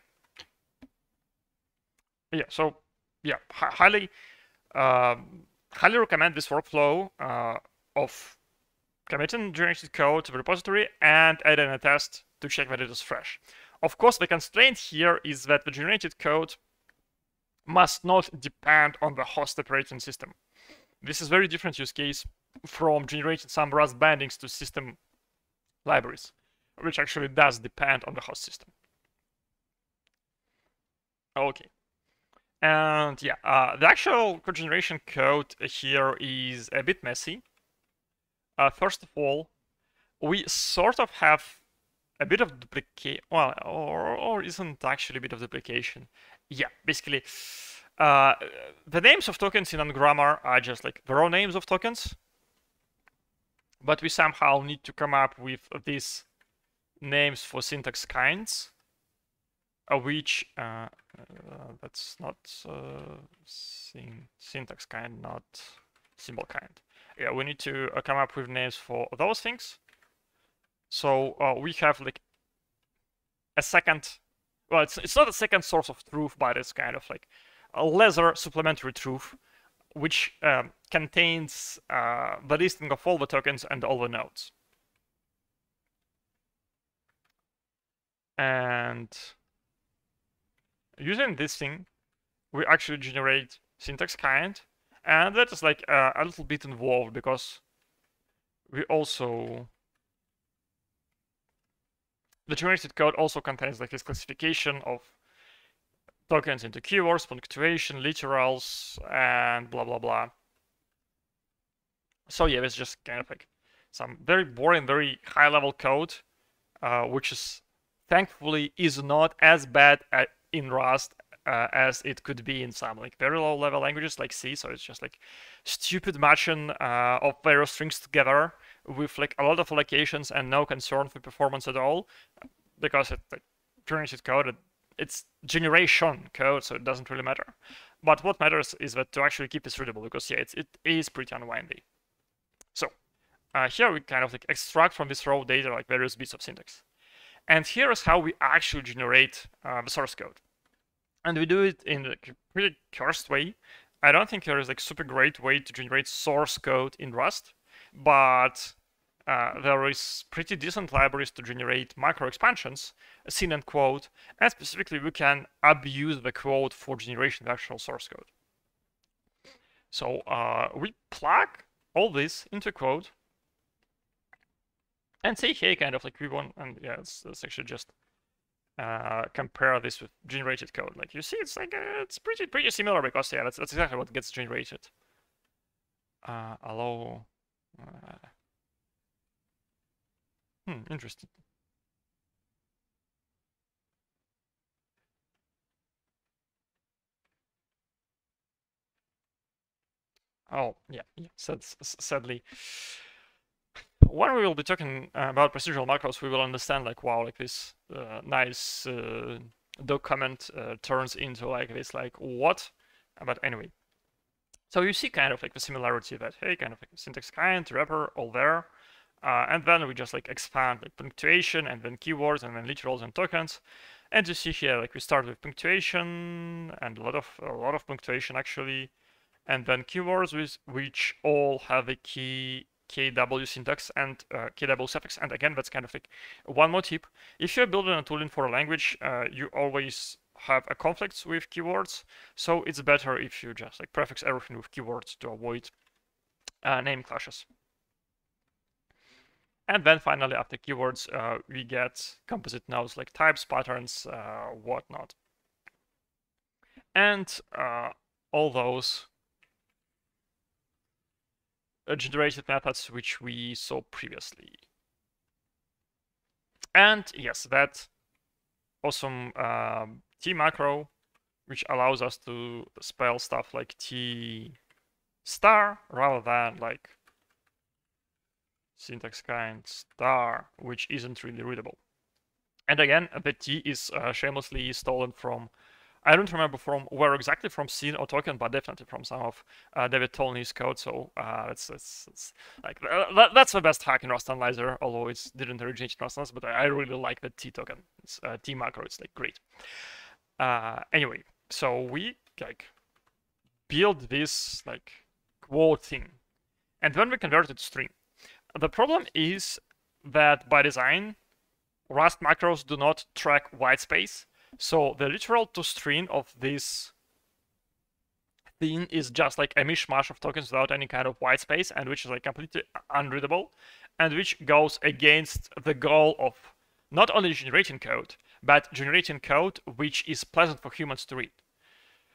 Yeah, so yeah, highly recommend this workflow of committing generated code to the repository and adding a test to check that it is fresh. Of course, the constraint here is that the generated code must not depend on the host operating system. This is very different use case from generating some Rust bindings to system libraries, which actually does depend on the host system. Okay. And yeah, the actual code generation code here is a bit messy. First of all, we sort of have a bit of duplicate, well, or isn't actually a bit of duplication. Yeah, basically, The names of tokens in Ungrammar are just like the raw names of tokens, but we somehow need to come up with these names for syntax kinds, which that's not syntax kind, not symbol kind. Yeah, we need to come up with names for those things. So we have like a second, well, it's not a second source of truth, but it's kind of like a lesser supplementary truth, which contains the listing of all the tokens and all the nodes. And using this thing, we actually generate syntax kind, and that is like a little bit involved because we also, the generated code also contains like this classification of tokens into keywords, punctuation, literals, and blah blah blah. So yeah, it's just kind of like some very boring, very high-level code, which is thankfully is not as bad in Rust as it could be in some like very low-level languages like C. So it's just like stupid matching of various strings together with like a lot of allocations and no concern for performance at all, because it's like generated code. It's generation code, so it doesn't really matter. But what matters is that to actually keep it readable, because yeah, it is pretty unwindy. So here we kind of like extract from this raw data like various bits of syntax. And here is how we actually generate the source code. And we do it in a pretty cursed way. I don't think there is like super great way to generate source code in Rust, but there is pretty decent libraries to generate macro expansions, scene and quote, and specifically we can abuse the quote for generation of actual source code. So we plug all this into quote and say, hey, kind of like we want, and yeah, let's actually just compare this with generated code. Like you see, it's like it's pretty similar, because yeah, that's exactly what gets generated. Allow. Interesting. Oh yeah. Sadly, when we will be talking about procedural macros, we will understand like, wow, like this nice document turns into like this, like what? But anyway, so you see kind of like the similarity that, hey, kind of like syntax kind, wrapper, all there. And then we just like expand like punctuation and then keywords and then literals and tokens. And you see here, like we start with punctuation and a lot of punctuation actually, and then keywords with which all have a KW syntax and KW suffix. And again, that's kind of like one more tip. If you're building a tooling for a language, you always have a conflicts with keywords. So it's better if you just like prefix everything with keywords to avoid name clashes. And then finally, after keywords, we get composite nodes like types, patterns, whatnot. And all those generated methods which we saw previously. And yes, that awesome T macro, which allows us to spell stuff like T star rather than like syntax kind star, which isn't really readable. And again, the T is shamelessly stolen from, I don't remember from where exactly, from scene or token, but definitely from some of David Tolney's code. So it's like that's the best hack in Rust Analyzer, although it didn't originate in Rust, but I really like the T token. It's T macro. It's like great. Anyway, so we like build this like quote thing, and then we convert it to string. The problem is that by design, Rust macros do not track white space. So the literal to string of this thing is just like a mishmash of tokens without any kind of white space, and which is like completely unreadable, and which goes against the goal of not only generating code, but generating code which is pleasant for humans to read.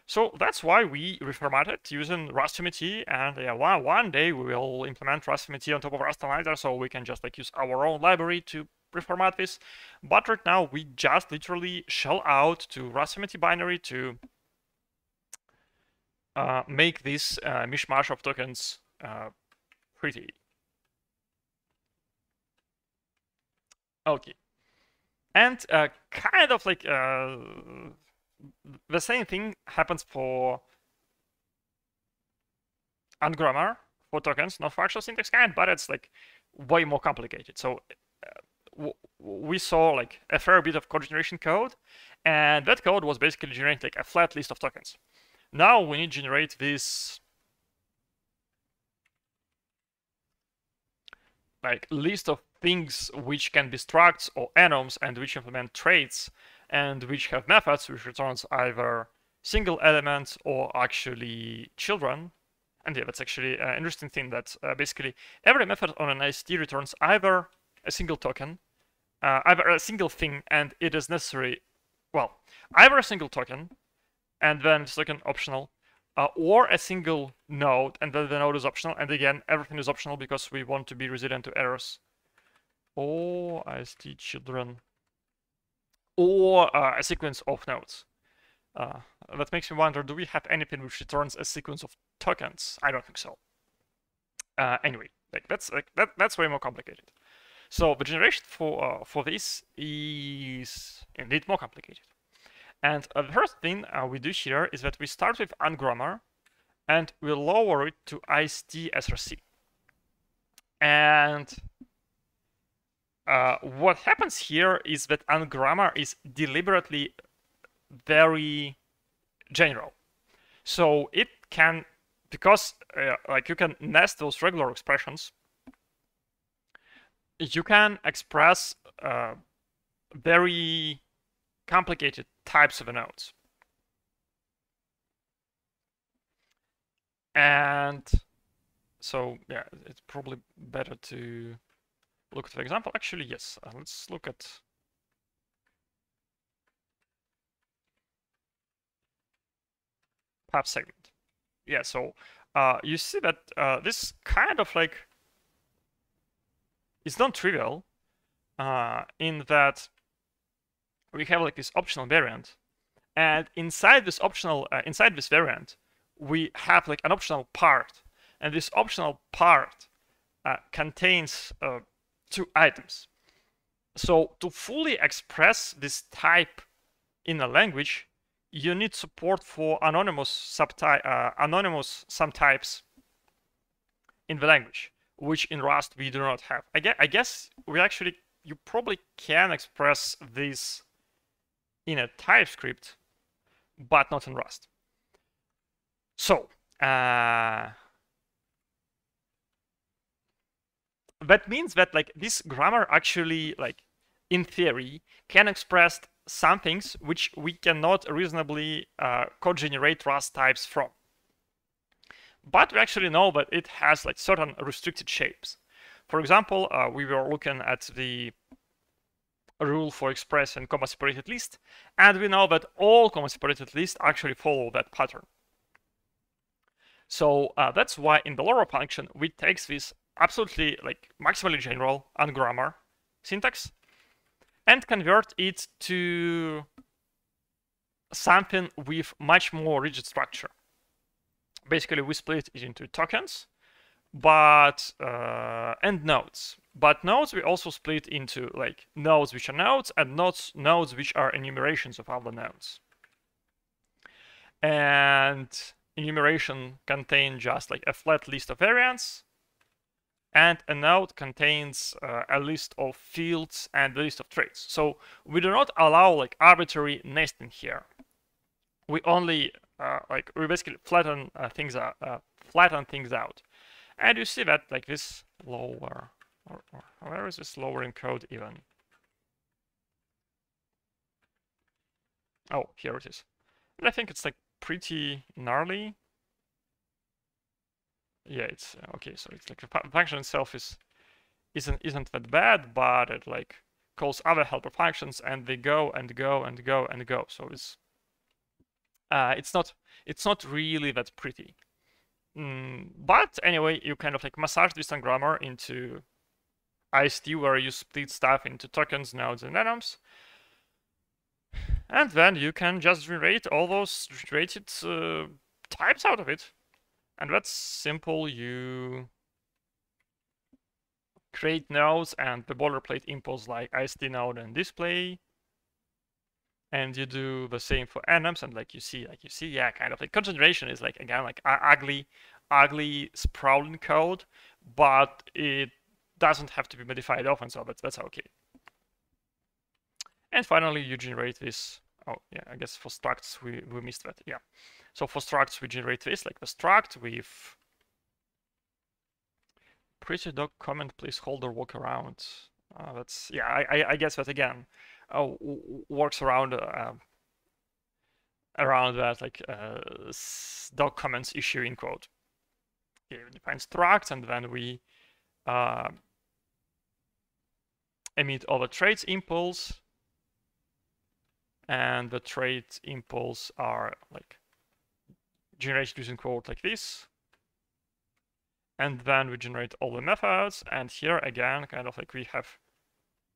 So that's why we reformatted using RustMT, and yeah, one day we will implement RustMT on top of Rust Analyzer, so we can just like use our own library to reformat this. But right now we just literally shell out to RustMT binary to make this mishmash of tokens pretty. Okay. And kind of like the same thing happens for Ungrammar for tokens, not for actual syntax kind, but it's like way more complicated. So we saw like a fair bit of code generation code, and that code was basically generating like a flat list of tokens. Now we need to generate this like list of things which can be structs or enums and which implement traits and which have methods which returns either single elements or actually children. And yeah, that's actually an interesting thing that basically every method on an AST returns either a single token, either a single thing, and it is necessary, well, either a single token and then this token optional, or a single node and then the node is optional. And again, everything is optional because we want to be resilient to errors. Or AST children, or a sequence of nodes. That makes me wonder, do we have anything which returns a sequence of tokens? I don't think so. Anyway, like that's way more complicated. So the generation for this is indeed more complicated. And the first thing we do here is that we start with Ungrammar and we lower it to AST src. And what happens here is that Ungrammar is deliberately very general. So it can, because like you can nest those regular expressions, you can express very complicated types of nodes. And so yeah, it's probably better to look at the example. Actually, yes, let's look at path segment. Yeah, so you see that this kind of like is non-trivial in that we have like this optional variant, and inside this optional inside this variant we have like an optional part, and this optional part contains 2 items. So to fully express this type in a language, you need support for anonymous subtypes in the language, which in Rust we do not have. I guess you probably can express this in a TypeScript, but not in Rust. So that means that like this grammar actually, like in theory, can express some things which we cannot reasonably code generate Rust types from. But we actually know that it has like certain restricted shapes. For example, we were looking at the rule for express and comma separated list, and we know that all comma separated lists actually follow that pattern. So that's why in the lower function we take this absolutely like maximally general Ungrammar syntax and convert it to something with much more rigid structure. Basically, we split it into tokens, but and nodes. But nodes we also split into like nodes which are nodes and nodes which are enumerations of other nodes. And enumeration contains just like a flat list of variants, and a node contains a list of fields and a list of traits. So we do not allow like arbitrary nesting here. We only we basically flatten things out. And you see that like this lower, or where is this lower in code even? Oh, here it is. And I think it's like pretty gnarly. Yeah, it's okay. So it's like the function itself isn't that bad, but it like calls other helper functions, and they go and go and go and go. So it's not really that pretty. But anyway, you kind of like massage this grammar into AST, where you split stuff into tokens, nodes, and enums. And then you can just generate all those generated types out of it. And that's simple. You create nodes and the boilerplate impulse like AST node and display. And you do the same for enums, and like you see, yeah, kind of like concentration is like, again, like ugly sprawling code, but it doesn't have to be modified often, so that's okay. And finally, you generate this. Oh yeah, I guess for structs we missed that. Yeah, so for structs we generate this, like the struct with pretty doc comment placeholder walk around. That's, yeah, I guess that again works around that, like doc comments issue in quote. Here we define structs, and then we emit all the traits impulse, and the trait impulse are like generated using quote like this. And then we generate all the methods, and here again, kind of like we have,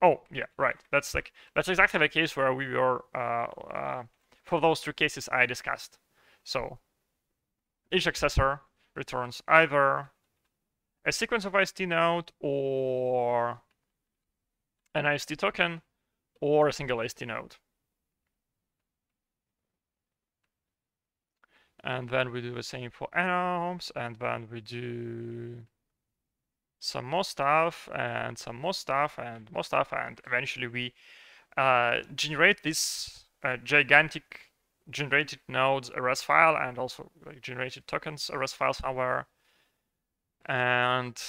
oh yeah, right. That's exactly the case where we were for those two cases I discussed. So each accessor returns either a sequence of AST node or an AST token or a single AST node. And then we do the same for enums, and then we do some more stuff and some more stuff and more stuff, and eventually we generate this gigantic generated nodes res file, and also like generated tokens res file somewhere. And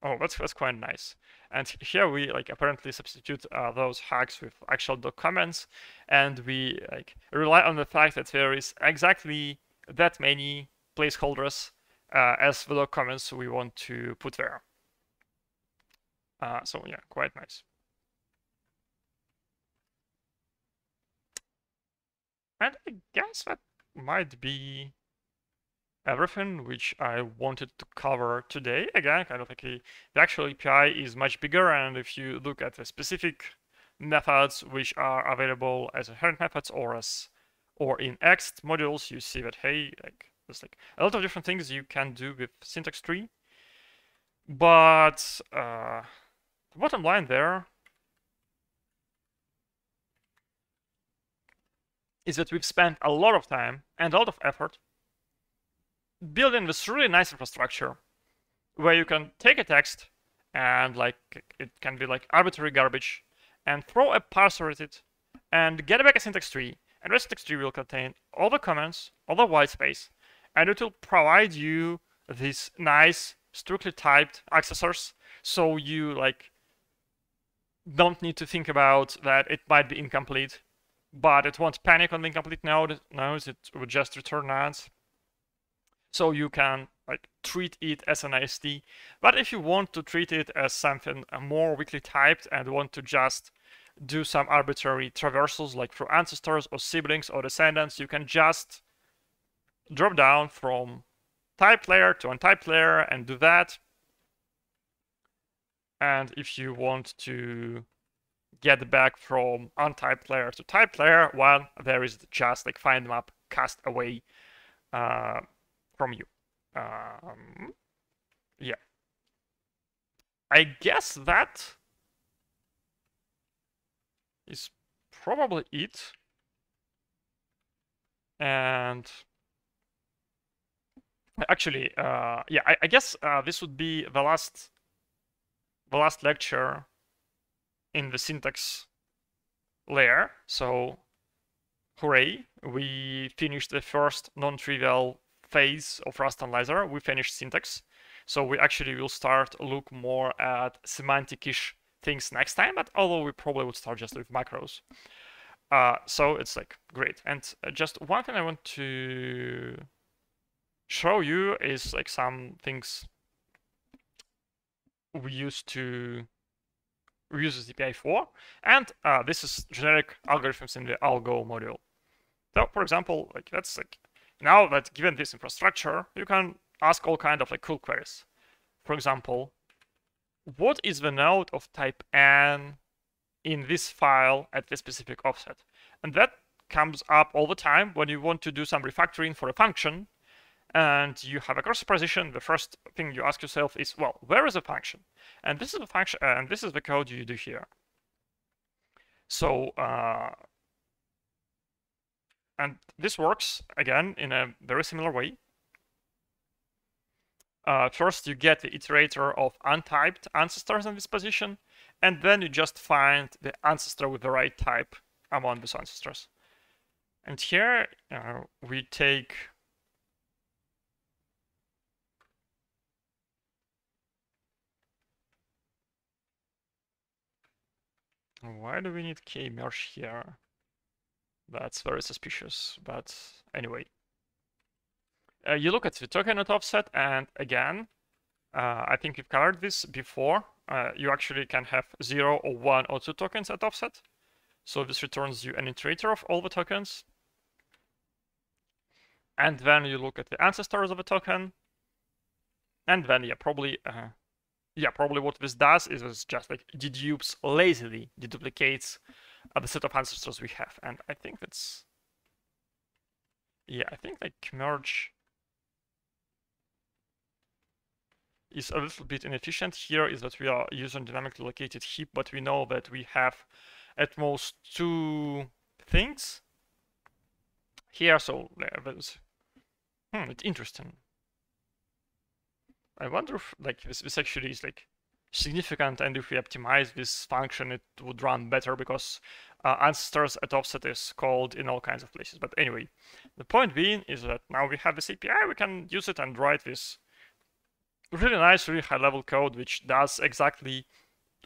oh, that's quite nice. And here we like apparently substitute those hacks with actual doc comments, and we like rely on the fact that there is exactly that many placeholders as the doc comments we want to put there. So yeah, quite nice. And I guess that might be everything which I wanted to cover today. Again, kind of like the actual API is much bigger, and if you look at the specific methods which are available as inherent methods or in AST modules, you see that, hey, like there's like a lot of different things you can do with syntax tree. But the bottom line there is that we've spent a lot of time and a lot of effort building this really nice infrastructure where you can take a text and like it can be like arbitrary garbage and throw a parser at it and get back a syntax tree, and the syntax tree will contain all the comments, all the white space, and it will provide you these nice strictly typed accessors, so you like don't need to think about that it might be incomplete, but it won't panic on the incomplete nodes. It will just return nodes. So you can like treat it as an AST. But if you want to treat it as something more weakly typed and want to just do some arbitrary traversals like through ancestors or siblings or descendants, you can just drop down from typed layer to untyped layer and do that. And if you want to get back from untyped layer to typed layer, well, there is just like find map cast away from you. Yeah. I guess that is probably it. And actually, yeah, I guess this would be the last lecture in the syntax layer. So hooray, we finished the first non-trivial phase of Rust Analyzer. We finished syntax. So we actually will start look more at semantic-ish things next time, but although we probably would start just with macros. So it's like great. And just one thing I want to show you is like some things we use this API for, and this is generic algorithms in the algo module. So for example, like that's like now that given this infrastructure, you can ask all kind of like cool queries. For example, what is the node of type n in this file at this specific offset? And that comes up all the time when you want to do some refactoring for a function and you have a cross position. The first thing you ask yourself is, well, where is the function? And this is the function, and this is the code you do here. So, and this works again in a very similar way. First, you get the iterator of untyped ancestors in this position, and then you just find the ancestor with the right type among these ancestors. And here we take why do we need k-merge here? That's very suspicious, but anyway. You look at the token at offset, and again, I think we've covered this before. You actually can have 0 or 1 or 2 tokens at offset. So this returns you an iterator of all the tokens. And then you look at the ancestors of a token. And then, probably what this does is it's just like dedupes lazily, deduplicates the set of ancestors we have. And I think that's, I think like merge is a little bit inefficient. Here is that we are using dynamically located heap, but we know that we have at most 2 things here. So there's, it's interesting. I wonder if like this actually is like significant, and if we optimize this function, it would run better, because ancestors at offset is called in all kinds of places. But anyway, the point being is that now we have this API, we can use it and write this really nice, really high-level code which does exactly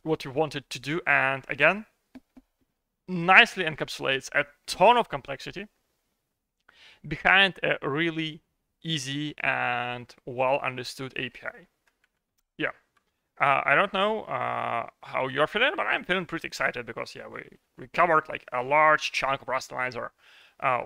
what we wanted to do, and again, nicely encapsulates a ton of complexity behind a really easy and well-understood API. I don't know how you're feeling, but I'm feeling pretty excited because we covered like a large chunk of rationalizer.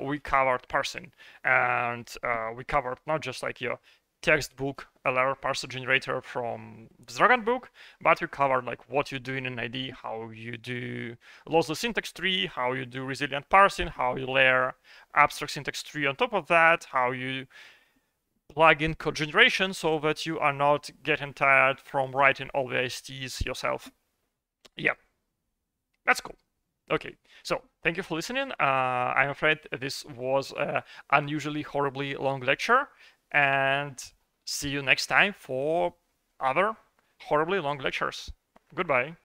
We covered parsing, and we covered not just like your textbook LR parser generator from the Dragon book, but we covered like what you do in an ID, how you do lossless syntax tree, how you do resilient parsing, how you layer abstract syntax tree on top of that, how you plug in code generation so that you are not getting tired from writing all the ASTs yourself. That's cool. Okay, so thank you for listening. I'm afraid this was an unusually horribly long lecture, and see you next time for other horribly long lectures. Goodbye.